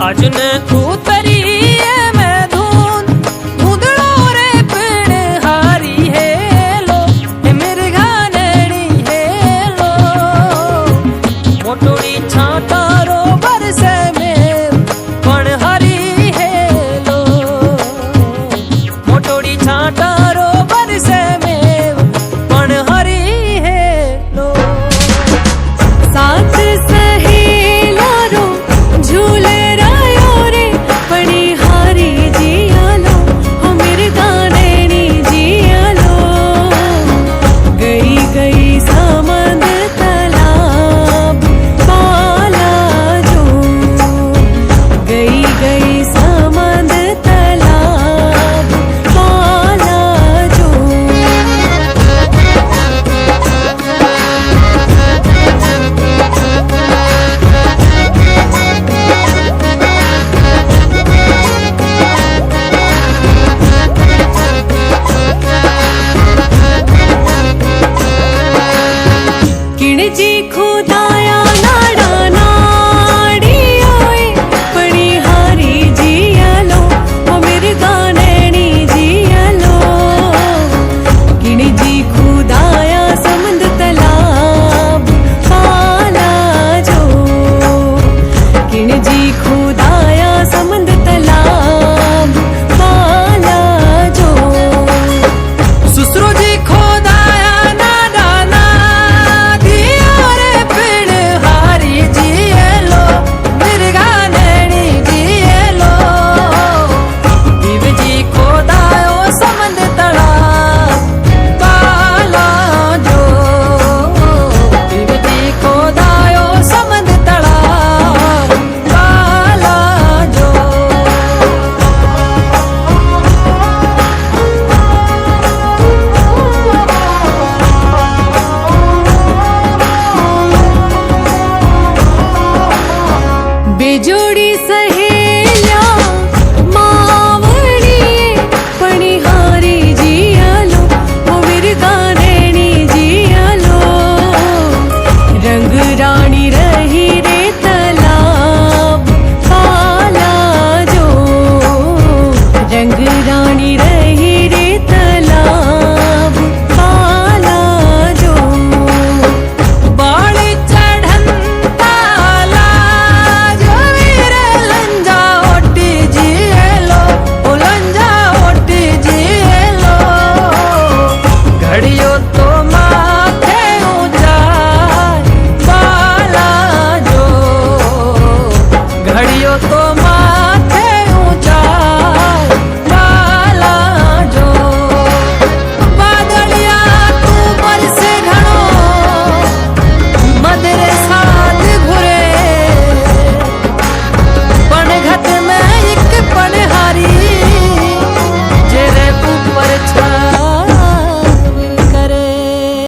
આજને ઉતરી મેં ધૂન ધૂંધળો રે પીણ હારી હેલો એ મિરઘાનણી હેલો મોટોડી છાંટારો બરસે મેં પણ હરી હેલો મોટોડી છાંટારો બરસે મેં પણ હરી હેલો साथ सहेलारो झूले जी खुदाया नाडा नाडी ओए पड़ी हारी जियालो ओ मेरे गानेनी जियालो किण जी खुदाया समंद तलाब पाला जो किण जी खुदाया समंद तलाब पाला जो सुसरो जी खोदाया नाडा ना बेजोड़ी सहेल्या मावड़ी पणिहारी जियालो ओ मिरगानेनी जियालो रंग रानी रही रे तलाब पाला जो रंग रानी